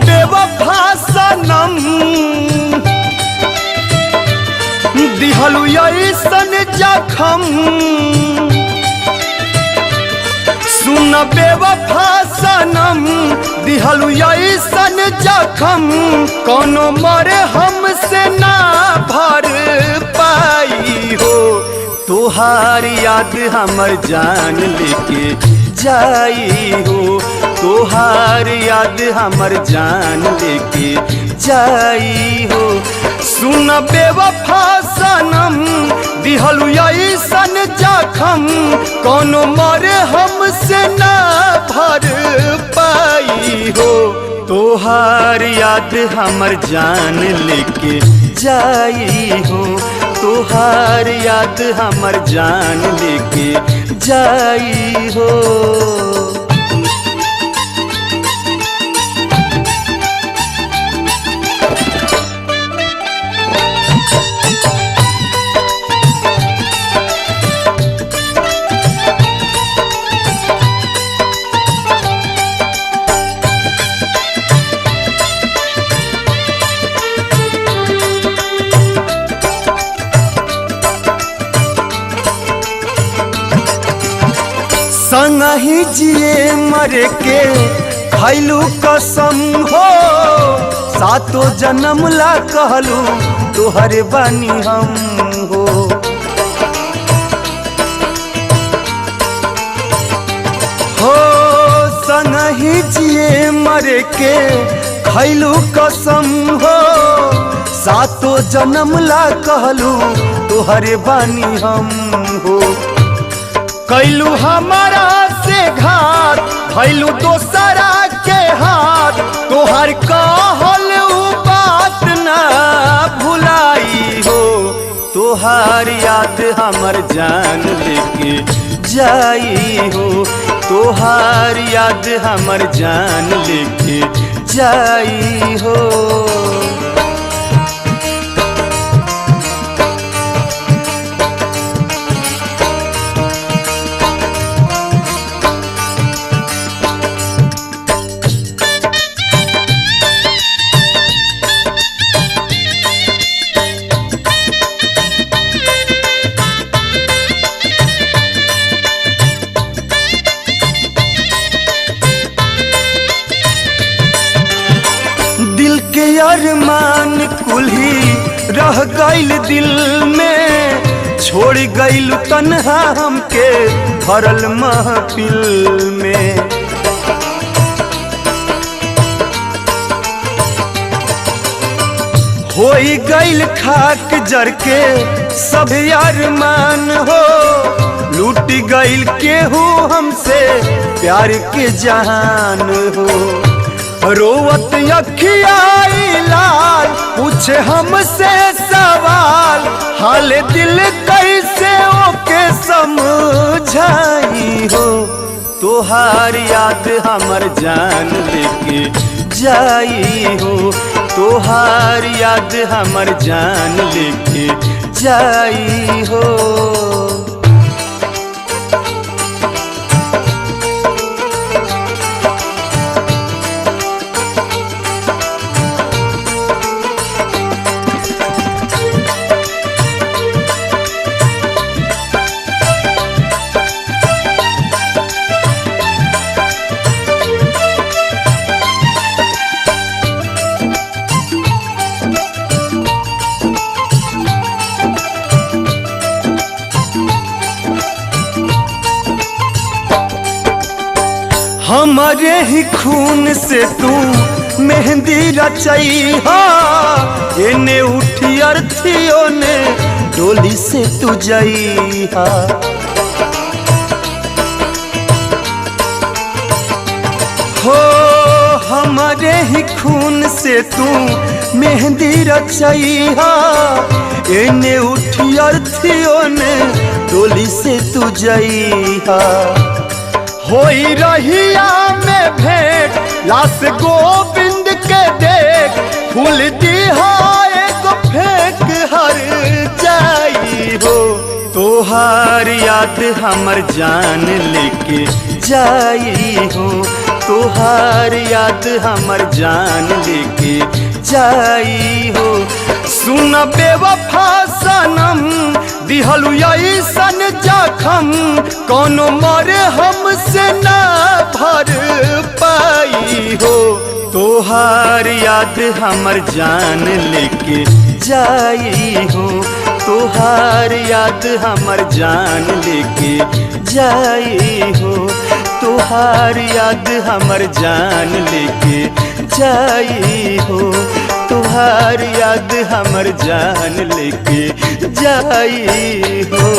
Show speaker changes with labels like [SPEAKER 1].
[SPEAKER 1] बेवफा सनम दिहलु ऐसन जखम। सुन बेवफा सनम दिहलु ऐसन जखम, कोनो मरे हमसे ना भर पाई हो। तोहार याद हमर जान लेके जाई हो, तोहार याद हमर जान लेके जाई हो। सुन बेवफा सनम दिहलु ऐसन जखम, कोनो मरे हमसे ना भर पाई हो। तोहार याद हमर जान लेके जाई हो, तोहार याद हमर जान लेके जाई हो। संगहि जिए मरे के खैलू कसम हो, सातो जन्म ला कहलू तोहरे बानी हम हो। हो संगहि जिए मरे के खैलू कसम हो, सातो जन्म ला कहलू तोहरे बानी हम हो। कैलू हमारा से घात भैलू दोसरा के हाथ, तोहर कहल बात ना भुलाई हो। तोहार याद हमर जान लेके जाई हो, तोहार याद हमर जान लेके जाई हो। दिल के अरमान कुल्ही रह गइल दिल में, छोड़ गइल तन्हा हमके भरल महफिल में। होई गइल खाक जर के सब अरमान हो, लूट गइल केहू हमसे प्यार के जहान हो। रोवत अखियाई लाल पूछे हमसे सवाल, हाल दिल कैसे ओके समझाई हो। तोहार याद हमर जान लेके जाई हो, तोहार याद हमर जान लेके जाई हो। हमारे ही खून से तू मेहंदी रचाई हा, एने उठी अर्थियों ने डोली से तू जाई हा। हो हमारे ही खून से तू मेहंदी रचाई हा, एने उठी अर्थियों ने डोली से तू जाई हा। होई रहिया में भेंट लाश गोविंद के देख, फूल दिहा एक फेंक हर जाई हो। तोहार याद हमर जान लेके जाई हो, तोहार याद हमर जान लेके जाई हो। सुन बेवफा सनम दिहलु ऐसन जखम कोनो मरे हमसे ना भर पाई हो। तोहार याद हमर जान लेके जाई हो। तोहार याद हमर जान लेके जाई हो। तोहार याद हमर जान लेके जाई हो। तोहार याद हमर जान लेके जाई हो।